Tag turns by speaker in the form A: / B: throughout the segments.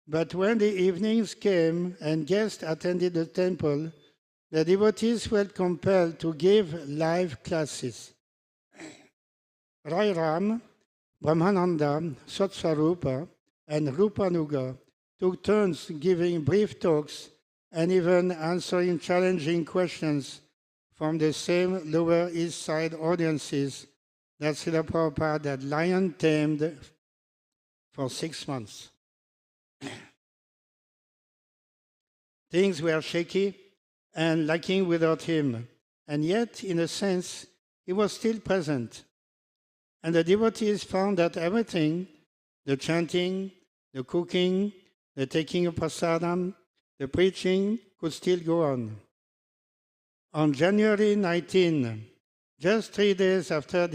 A: But when the evenings came and guests attended the temple, the devotees felt compelled to give live classes. Rai Ram, Brahmananda, Satsvarupa, and Rupanuga took turns giving brief talks and even answering challenging questions from the same Lower East Side audiences that Srila Prabhupada had lion-tamed for 6 months. Things were shaky and lacking without him, and yet, in a sense, he was still present. And the devotees found that everything, the chanting, the cooking, the taking of prasadam, the preaching, could still go on. On January 19, just 3 days after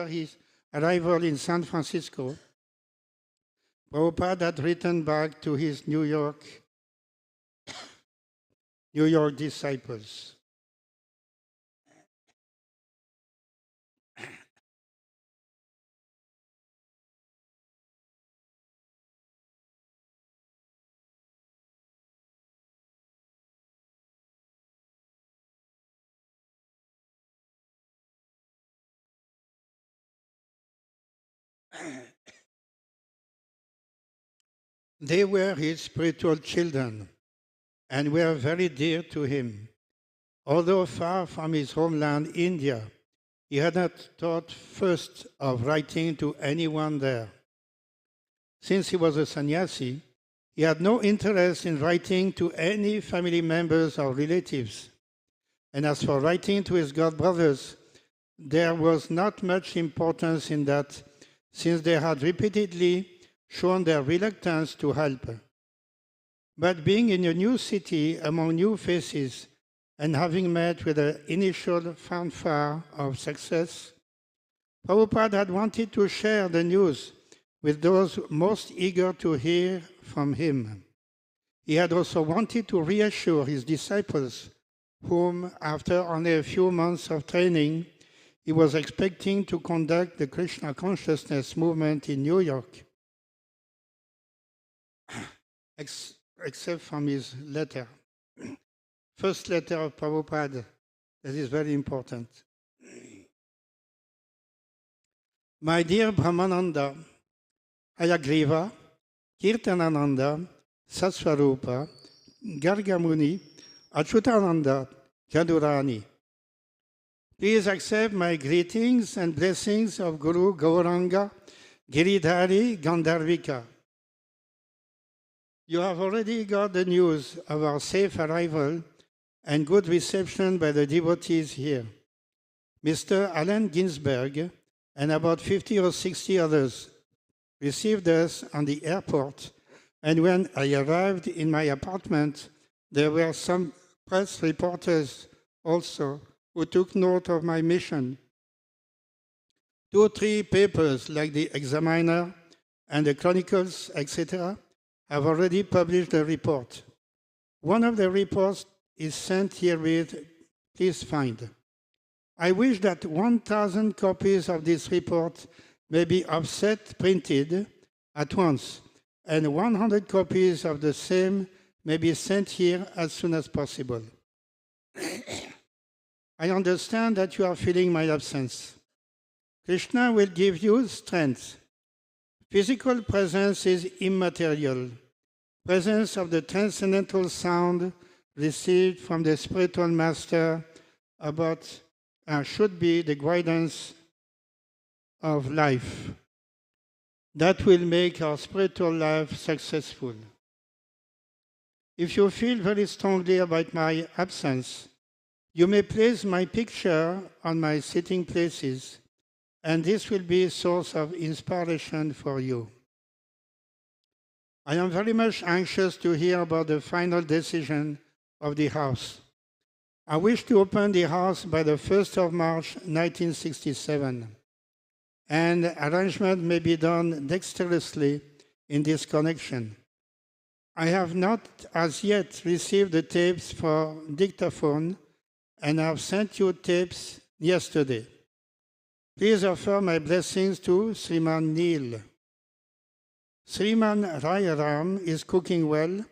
A: his arrival in San Francisco, Prabhupada had returned back to his New York disciples. They were his spiritual children and were very dear to him. Although far from his homeland, India, he had not thought first of writing to anyone there. Since he was a sannyasi, he had no interest in writing to any family members or relatives. And as for writing to his god brothers, there was not much importance in that, since they had repeatedly shown their reluctance to help. But being in a new city among new faces and having met with the initial fanfare of success, Prabhupada had wanted to share the news with those most eager to hear from him. He had also wanted to reassure his disciples, whom, after only a few months of training, he was expecting to conduct the Krishna consciousness movement in New York. Except from his letter. First letter of Prabhupada, that is very important. My dear Brahmananda, Hayagriva, Kirtanananda, Satsvarupa, Gargamuni, Achyutananda, Jadurani. Please accept my greetings and blessings of Guru Gauranga, Giridhari, Gandharvika. You have already got the news of our safe arrival and good reception by the devotees here. Mr. Allen Ginsberg and about 50 or 60 others received us on the airport, and when I arrived in my apartment, there were some press reporters also who took note of my mission. 2 or 3 papers like the Examiner and the Chronicles, etc., have already published a report. One of the reports is sent herewith. Please find. I wish that 1,000 copies of this report may be offset printed at once, and 100 copies of the same may be sent here as soon as possible. I understand that you are feeling my absence. Krishna will give you strength. Physical presence is immaterial. Presence of the transcendental sound received from the spiritual master should be the guidance of life. That will make our spiritual life successful. If you feel very strongly about my absence, you may place my picture on my sitting places, and this will be a source of inspiration for you. I am very much anxious to hear about the final decision of the House. I wish to open the House by the 1st of March 1967, and arrangement may be done dexterously in this connection. I have not as yet received the tapes for dictaphone, and I have sent you tapes yesterday. Please offer my blessings to Sriman Neil. Sriman Rayaram is cooking well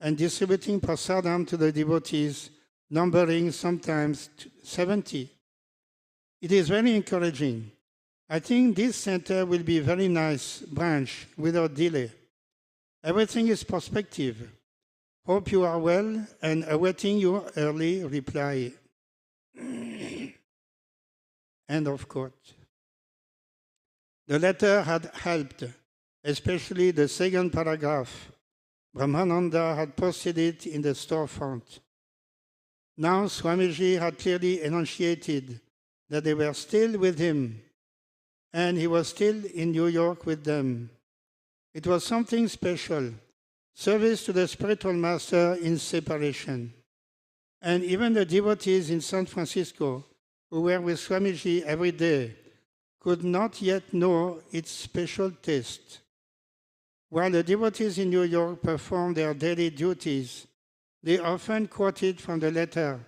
A: and distributing prasadam to the devotees, numbering sometimes 70. It is very encouraging. I think this center will be a very nice branch without delay. Everything is perspective. Hope you are well and awaiting your early reply. End of quote. The letter had helped, especially the second paragraph. Brahmananda had posted it in the storefront. Now Swamiji had clearly enunciated that they were still with him, and he was still in New York with them. It was something special, service to the spiritual master in separation. And even the devotees in San Francisco, who were with Swamiji every day, could not yet know its special taste. While the devotees in New York performed their daily duties, they often quoted from the letter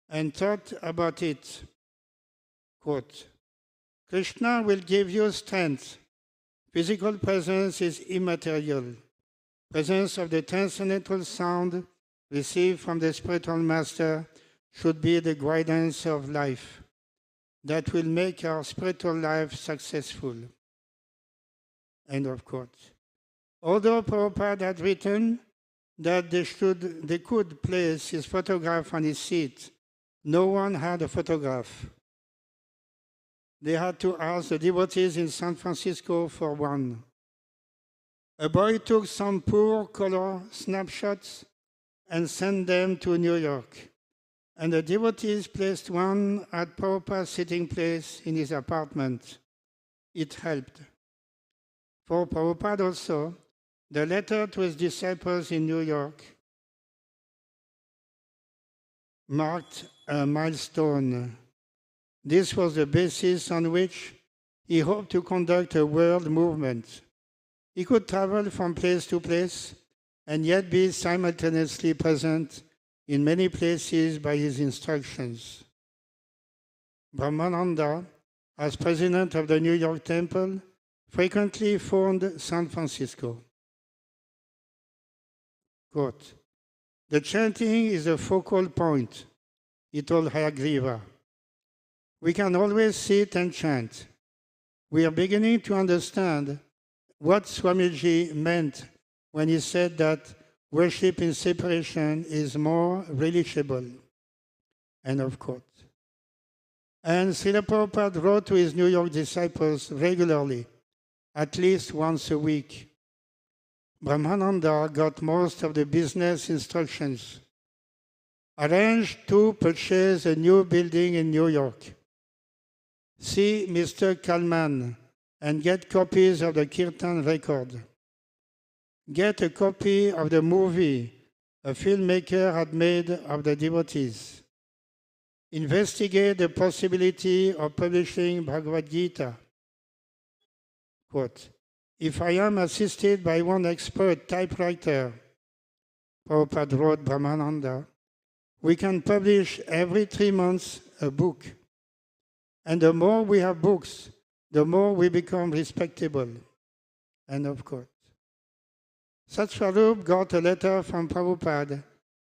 A: and thought about it. Quote, Krishna will give you strength. Physical presence is immaterial. Presence of the transcendental sound received from the spiritual master should be the guidance of life that will make our spiritual life successful. End of quote. Although Prabhupada had written that they could place his photograph on his seat, no one had a photograph. They had to ask the devotees in San Francisco for one. A boy took some poor color snapshots and sent them to New York, and the devotees placed one at Prabhupada's sitting place in his apartment. It helped. For Prabhupada also, the letter to his disciples in New York marked a milestone. This was the basis on which he hoped to conduct a world movement. He could travel from place to place and yet be simultaneously present in many places by his instructions. Brahmananda, as president of the New York Temple, frequently phoned San Francisco. Quote, the chanting is a focal point, he told Hayagriva. We can always sit and chant. We are beginning to understand what Swamiji meant when he said that worship in separation is more relishable. End of quote. And Srila Prabhupada wrote to his New York disciples regularly, at least once a week. Brahmananda got most of the business instructions. Arrange to purchase a new building in New York. See Mr. Kalman and get copies of the Kirtan record. Get a copy of the movie a filmmaker had made of the devotees. Investigate the possibility of publishing Bhagavad Gita. Quote, if I am assisted by one expert typewriter, Prabhupada wrote Brahmananda, we can publish every 3 months a book. And the more we have books, the more we become respectable. End of quote. Satsvarup got a letter from Prabhupada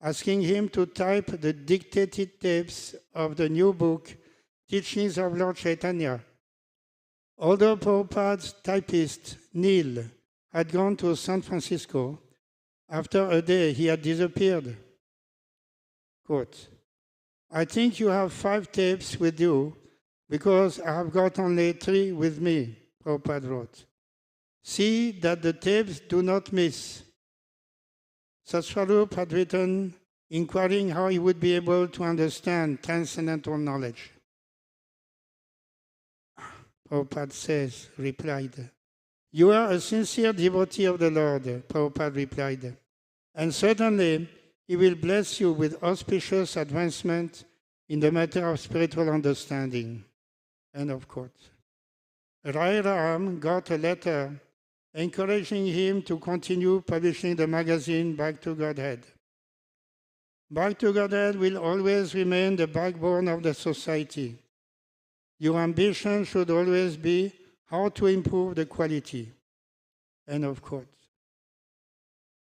A: asking him to type the dictated tapes of the new book, Teachings of Lord Chaitanya. Although Prabhupada's typist, Neil, had gone to San Francisco, after a day he had disappeared. Quote, I think you have 5 tapes with you because I have got only 3 with me, Prabhupada wrote. See that the tapes do not miss. Satsvarup had written, inquiring how he would be able to understand transcendental knowledge. Prabhupada replied, you are a sincere devotee of the Lord, Prabhupada replied, and certainly he will bless you with auspicious advancement in the matter of spiritual understanding. End of quote. Rai Ram got a letter encouraging him to continue publishing the magazine Back to Godhead. Back to Godhead will always remain the backbone of the society. Your ambition should always be how to improve the quality. End of quote.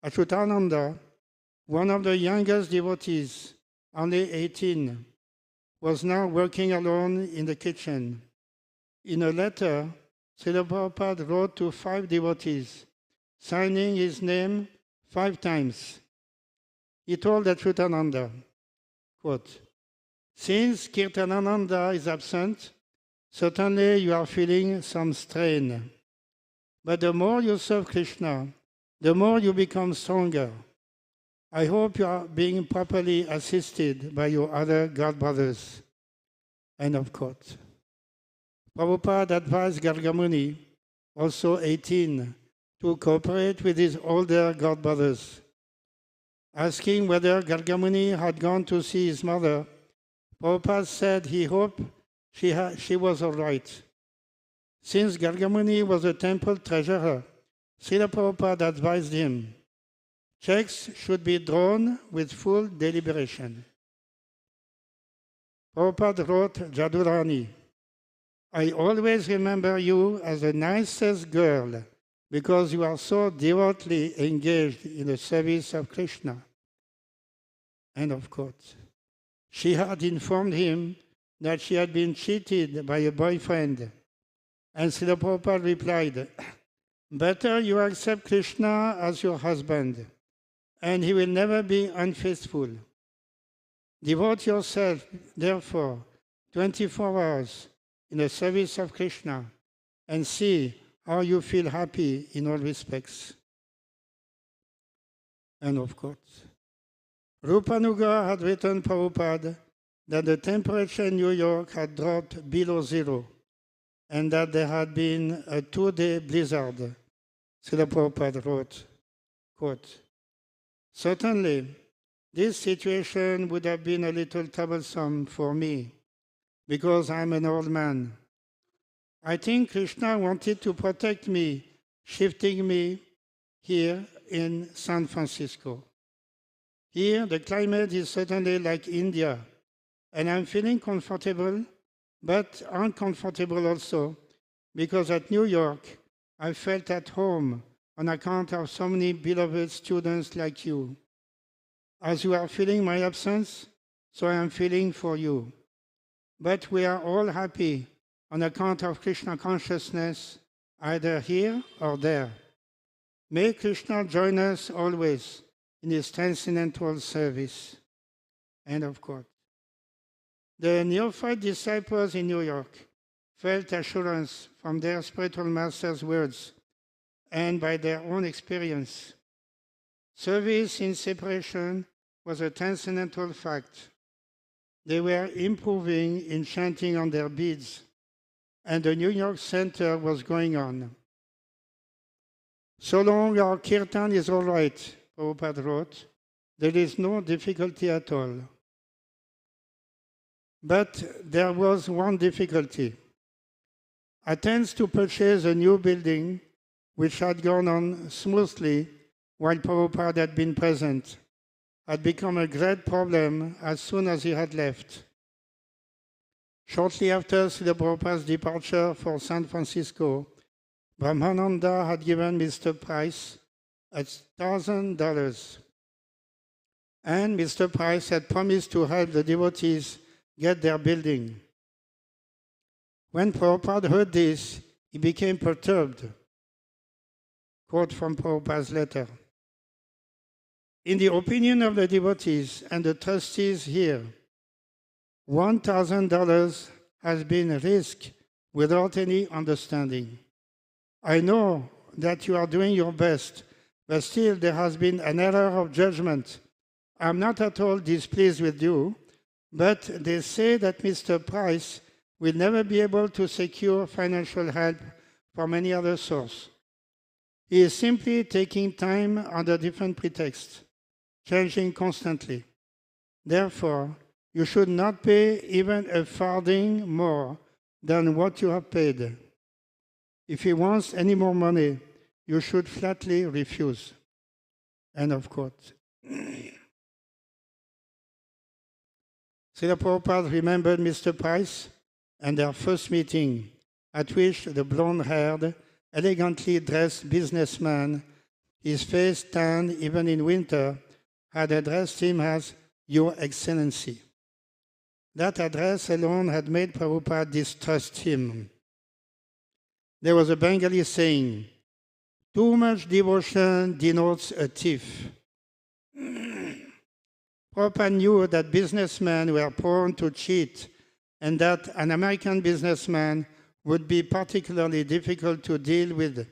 A: Achyutananda, one of the youngest devotees, only 18, was now working alone in the kitchen. In a letter, Srila Prabhupada wrote to 5 devotees, signing his name 5 times. He told Achyutananda, quote, "Since Kirtanananda is absent, certainly you are feeling some strain. But the more you serve Krishna, the more you become stronger. I hope you are being properly assisted by your other God brothers." End of quote. Prabhupada advised Gargamuni, also 18, to cooperate with his older God brothers. Asking whether Gargamuni had gone to see his mother, Prabhupada said he hoped she was all right. Since Gargamuni was a temple treasurer, Srila Prabhupada advised him, checks should be drawn with full deliberation. Prabhupada wrote Jadurani, "I always remember you as the nicest girl because you are so devotedly engaged in the service of Krishna." End of quote. She had informed him that she had been cheated by a boyfriend. And Srila Prabhupada replied, "Better you accept Krishna as your husband, and he will never be unfaithful. Devote yourself, therefore, 24 hours in the service of Krishna, and see how you feel happy in all respects." End of quote. Rupanuga had written Prabhupada that the temperature in New York had dropped below 0 and that there had been a 2-day blizzard. Srila Prabhupada wrote, quote, "Certainly, this situation would have been a little troublesome for me because I'm an old man. I think Krishna wanted to protect me, shifting me here in San Francisco. Here, the climate is certainly like India, and I'm feeling comfortable, but uncomfortable also, because at New York, I felt at home on account of so many beloved students like you. As you are feeling my absence, so I am feeling for you. But we are all happy on account of Krishna consciousness, either here or there. May Krishna join us always in his transcendental service." End of quote. The neophyte disciples in New York felt assurance from their spiritual master's words and by their own experience. Service in separation was a transcendental fact. They were improving in chanting on their beads, and the New York Center was going on. "So long our kirtan is all right," Prabhupada wrote, "there is no difficulty at all." But there was one difficulty. Attempts to purchase a new building, which had gone on smoothly while Prabhupada had been present, had become a great problem as soon as he had left. Shortly after Srila Prabhupada's departure for San Francisco, Brahmananda had given Mr. Price $1,000, and Mr. Price had promised to help the devotees get their building. When Prabhupada heard this, he became perturbed. Quote from Prabhupada's letter. "In the opinion of the devotees and the trustees here, $1,000 has been risked without any understanding. I know that you are doing your best, but still there has been an error of judgment. I'm not at all displeased with you, but they say that Mr. Price will never be able to secure financial help from any other source. He is simply taking time under different pretexts, changing constantly. Therefore, you should not pay even a farthing more than what you have paid. If he wants any more money, you should flatly refuse." End of quote. Srila Prabhupada remembered Mr. Price and their first meeting, at which the blonde-haired elegantly dressed businessman, his face tanned even in winter, had addressed him as Your Excellency. That address alone had made Prabhupada distrust him. There was a Bengali saying, "Too much devotion denotes a thief." Prabhupada knew that businessmen were prone to cheat and that an American businessman would be particularly difficult to deal with.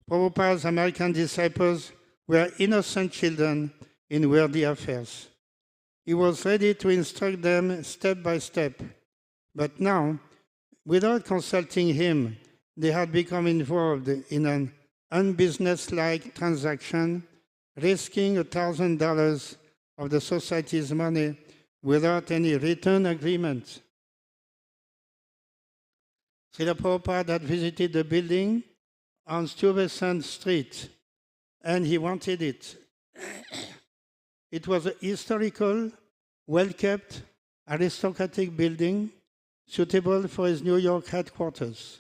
A: Prabhupada's American disciples were innocent children in worldly affairs. He was ready to instruct them step by step. But now, without consulting him, they had become involved in an unbusinesslike transaction, risking $1,000 of the society's money without any written agreement. Srila Prabhupada had visited the building on Stuyvesant Street, and he wanted it. It was a historical, well-kept, aristocratic building suitable for his New York headquarters.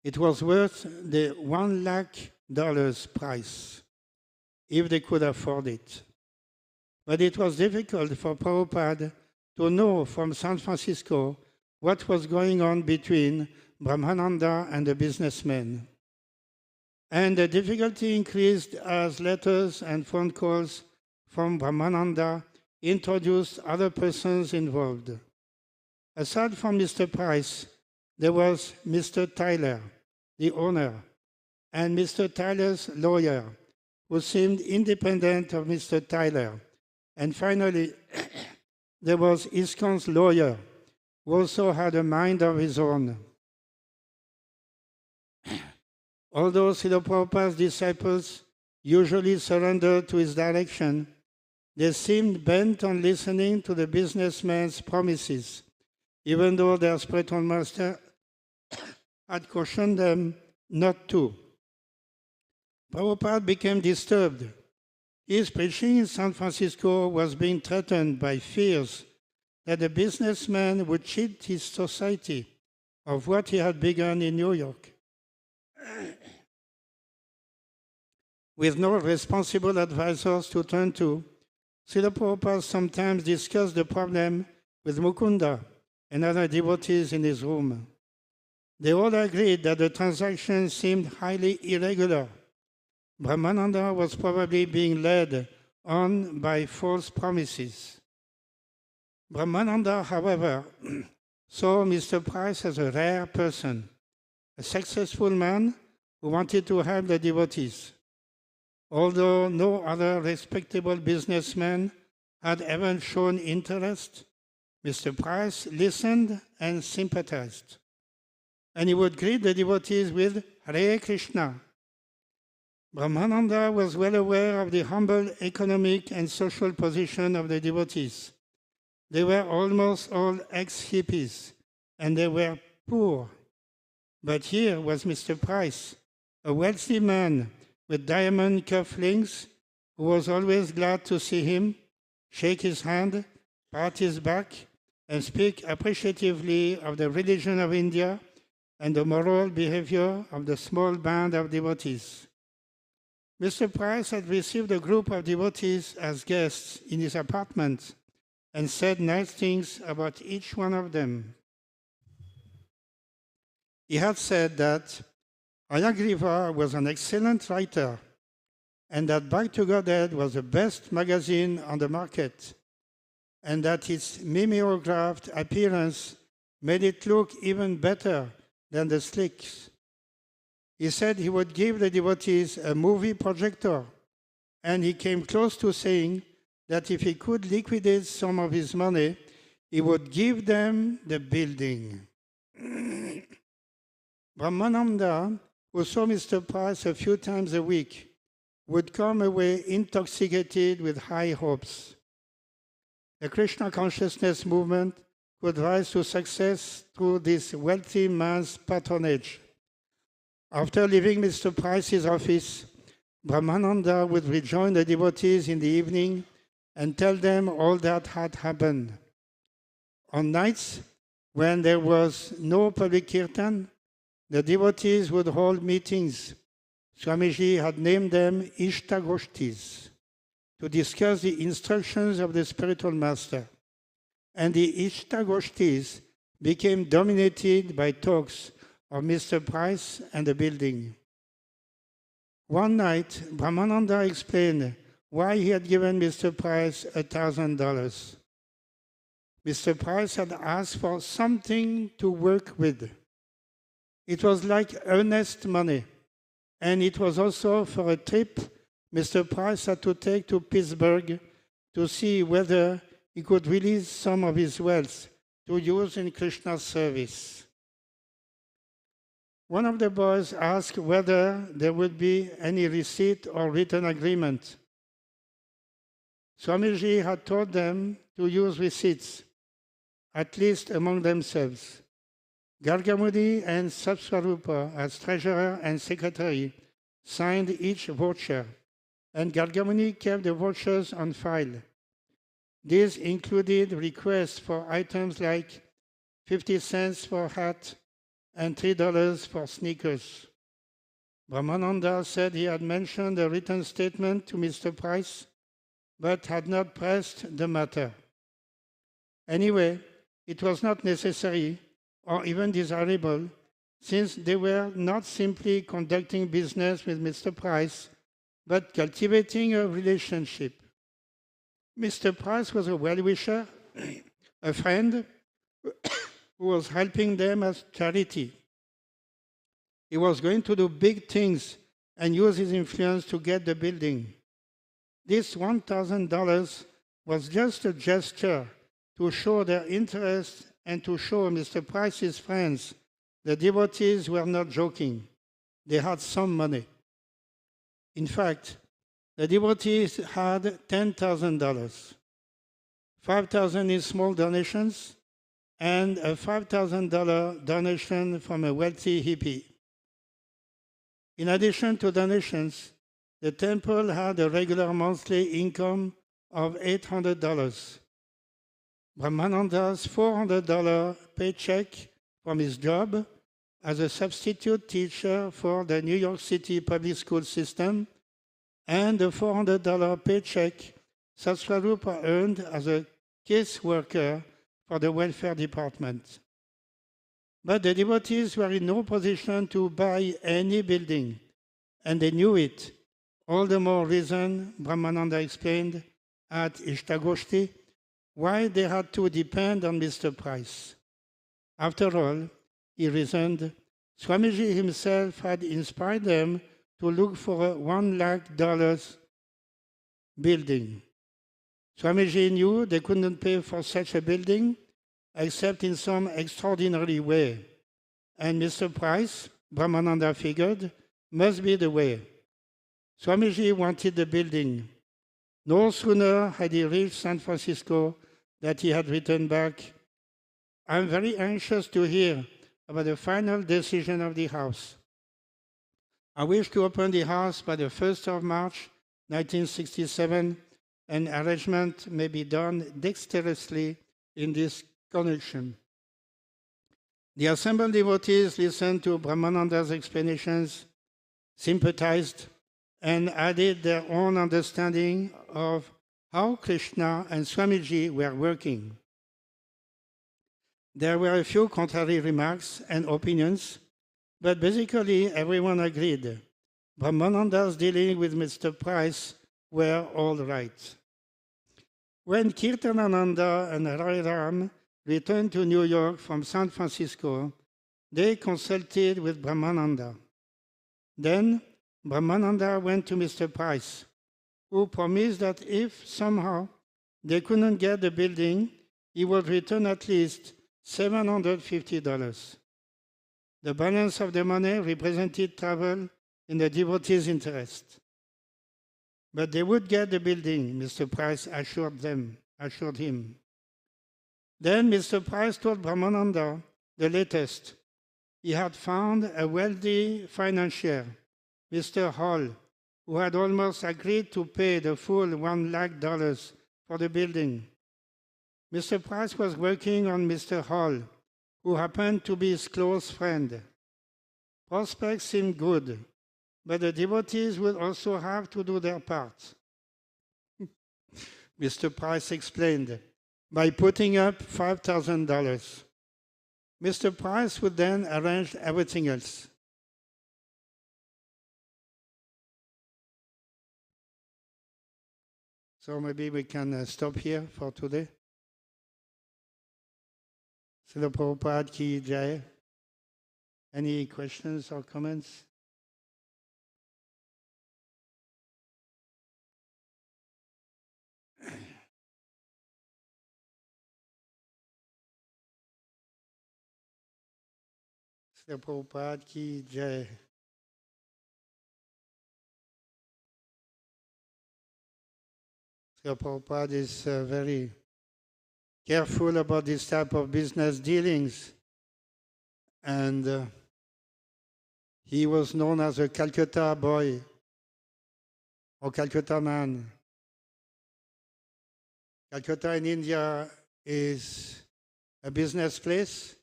A: It was worth the $1 lakh price, if they could afford it. But it was difficult for Prabhupada to know from San Francisco what was going on between Brahmananda and the businessmen. And the difficulty increased as letters and phone calls from Brahmananda introduced other persons involved. Aside from Mr. Price, there was Mr. Tyler, the owner, and Mr. Tyler's lawyer, who seemed independent of Mr. Tyler. And finally, there was ISKCON's lawyer, who also had a mind of his own. Although Srila Prabhupada's disciples usually surrendered to his direction, they seemed bent on listening to the businessman's promises, even though their spiritual master had cautioned them not to. Prabhupada became disturbed. His preaching in San Francisco was being threatened by fears that the businessman would cheat his society of what he had begun in New York. With no responsible advisors to turn to, Srila Prabhupada sometimes discussed the problem with Mukunda and other devotees in his room. They all agreed that the transaction seemed highly irregular. Brahmananda was probably being led on by false promises. Brahmananda, however, saw Mr. Price as a rare person, a successful man who wanted to help the devotees. Although no other respectable businessman had ever shown interest, Mr. Price listened and sympathized. And he would greet the devotees with Hare Krishna. Brahmananda was well aware of the humble economic and social position of the devotees. They were almost all ex-hippies, and they were poor. But here was Mr. Price, a wealthy man with diamond cufflinks, who was always glad to see him, shake his hand, pat his back, and speak appreciatively of the religion of India and the moral behavior of the small band of devotees. Mr. Price had received a group of devotees as guests in his apartment and said nice things about each one of them. He had said that Ayagriva was an excellent writer and that Back to Godhead was the best magazine on the market and that its mimeographed appearance made it look even better than the slicks. He said he would give the devotees a movie projector, and he came close to saying that if he could liquidate some of his money, he would give them the building. Brahmananda, who saw Mr. Price a few times a week, would come away intoxicated with high hopes. The Krishna consciousness movement could rise to success through this wealthy man's patronage. After leaving Mr. Price's office, Brahmananda would rejoin the devotees in the evening and tell them all that had happened. On nights when there was no public kirtan, the devotees would hold meetings. Swamiji had named them Ishtagoshtis, to discuss the instructions of the spiritual master. And the Ishtagoshtis became dominated by talks of Mr. Price and the building. One night, Brahmananda explained why he had given Mr. Price $1,000. Mr. Price had asked for something to work with. It was like earnest money, and it was also for a trip Mr. Price had to take to Pittsburgh to see whether he could release some of his wealth to use in Krishna's service. One of the boys asked whether there would be any receipt or written agreement. Swamiji had told them to use receipts, at least among themselves. Gargamuni and Satswarupa, as treasurer and secretary, signed each voucher, and Gargamuni kept the vouchers on file. These included requests for items like 50 cents for a hat and $3 for sneakers. Brahmananda said he had mentioned a written statement to Mr. Price, but had not pressed the matter. Anyway, it was not necessary or even desirable, since they were not simply conducting business with Mr. Price, but cultivating a relationship. Mr. Price was a well-wisher, a friend who was helping them as charity. He was going to do big things and use his influence to get the building. This $1,000 was just a gesture to show their interest and to show Mr. Price's friends the devotees were not joking. They had some money. In fact, the devotees had $10,000, $5,000 in small donations, and a $5,000 donation from a wealthy hippie. In addition to donations, the temple had a regular monthly income of $800. Brahmananda's $400 paycheck from his job as a substitute teacher for the New York City public school system, and the $400 paycheck Satswarupa earned as a case worker for the welfare department. But the devotees were in no position to buy any building, and they knew it. All the more reason, Brahmananda explained at Ishtagoshti, why they had to depend on Mr. Price. After all, he reasoned, Swamiji himself had inspired them to look for a $1 lakh building. Swamiji knew they couldn't pay for such a building except in some extraordinary way. And Mr. Price, Brahmananda figured, must be the way. Swamiji wanted the building. No sooner had he reached San Francisco that he had written back, I'm very anxious to hear about the final decision of the house. I wish to open the house by the 1st of March, 1967, and arrangement may be done dexterously in this connection. The assembled devotees listened to Brahmananda's explanations, sympathized, and added their own understanding of how Krishna and Swamiji were working. There were a few contrary remarks and opinions, but basically everyone agreed. Brahmananda's dealing with Mr. Price were all right. When Kirtanananda and Hare Ram returned to New York from San Francisco, they consulted with Brahmananda. Then Brahmananda went to Mr. Price, who promised that if somehow they couldn't get the building, he would return at least $750. The balance of the money represented travel in the devotees' interest. But they would get the building, Mr. Price assured him. Then Mr. Price told Brahmananda the latest. He had found a wealthy financier, Mr. Hall, who had almost agreed to pay the full $1 lakh for the building. Mr. Price was working on Mr. Hall, who happened to be his close friend. Prospects seem good, but the devotees will also have to do their part. Mr. Price explained, by putting up $5,000. Mr. Price would then arrange everything else. So maybe we can stop here for today. Srila Prabhupada ki jai. Any questions or comments? Srila Prabhupada ki jai. Srila Prabhupada is very careful about this type of business dealings. And he was known as a Calcutta boy or Calcutta man. Calcutta in India is a business place,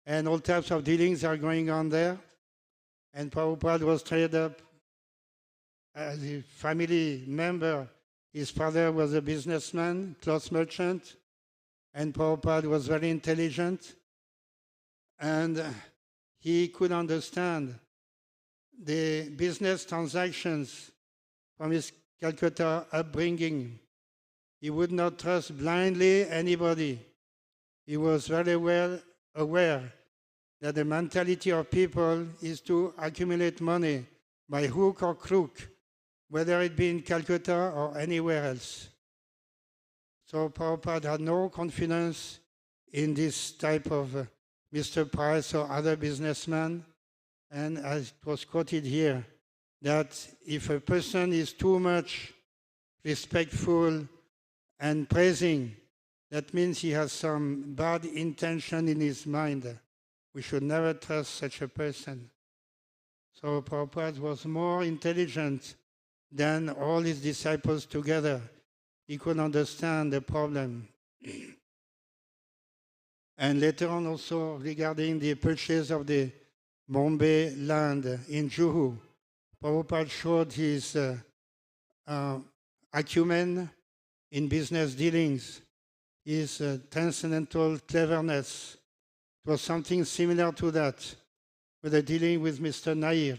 A: and all types of dealings are going on there. And Prabhupada was trained up as a family member. His father was a businessman, clothes merchant, and Prabhupada was very intelligent. And he could understand the business transactions from his Calcutta upbringing. He would not trust blindly anybody. He was very well aware that the mentality of people is to accumulate money by hook or crook, whether it be in Calcutta or anywhere else. So Prabhupada had no confidence in this type of Mr. Price or other businessmen. And as it was quoted here, that if a person is too much respectful and praising, that means he has some bad intention in his mind. We should never trust such a person. So Prabhupada was more intelligent than all his disciples together. He could understand the problem. And later on also regarding the purchase of the Bombay land in Juhu, Prabhupada showed his acumen in business dealings, his transcendental cleverness. It was something similar to that with the dealing with Mr. Nair.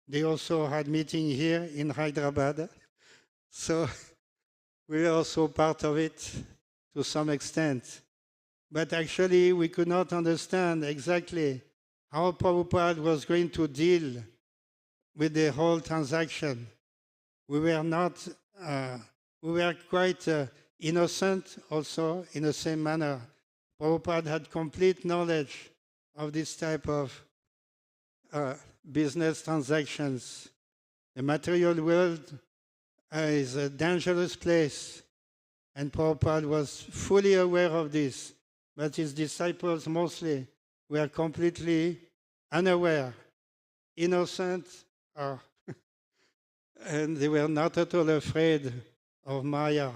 A: They also had meeting here in Hyderabad. So we were also part of it to some extent. But actually we could not understand exactly how Prabhupada was going to deal with the whole transaction. We were quite innocent also in the same manner. Prabhupada had complete knowledge of this type of business transactions. The material world is a dangerous place, and Prabhupada was fully aware of this, but his disciples mostly were completely unaware, innocent, and they were not at all afraid of Maya.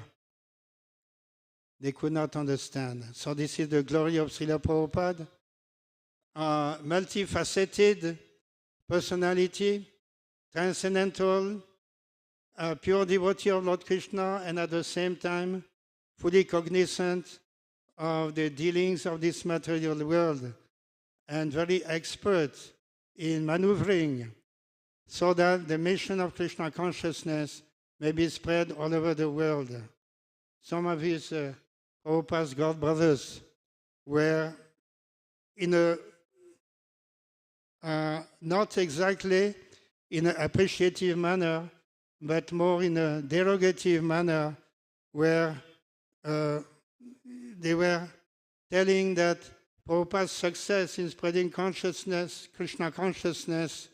A: They could not understand. So this is the glory of Srila Prabhupada. Multifaceted personality, transcendental, pure devotee of Lord Krishna, and at the same time fully cognizant of the dealings of this material world, and very expert in maneuvering so that the mission of Krishna consciousness may be spread all over the world. Some of his Prabhupada's God brothers were in a not exactly in an appreciative manner, but more in a derogative manner, where they were telling that Prabhupada's success in spreading consciousness, Krishna consciousness,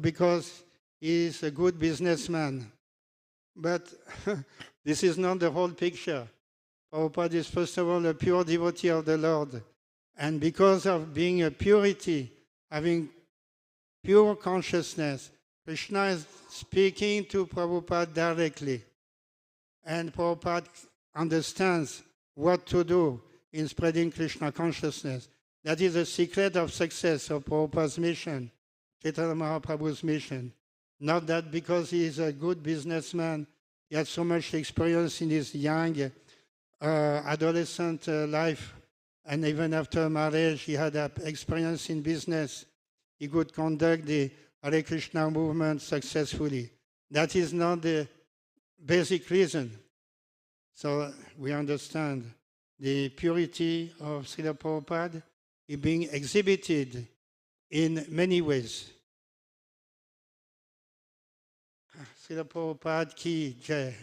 A: because he is a good businessman. But this is not the whole picture. Prabhupada is first of all a pure devotee of the Lord. And because of being a purity, having pure consciousness, Krishna is speaking to Prabhupada directly. And Prabhupada understands what to do in spreading Krishna consciousness. That is the secret of success of Prabhupada's mission, Chaitanya Mahaprabhu's mission. Not that because he is a good businessman, he had so much experience in his young adolescent life, and even after marriage, he had experience in business. He could conduct the Hare Krishna movement successfully. That is not the basic reason. So we understand the purity of Srila Prabhupada is being exhibited in many ways. Srila Prabhupada ki jai.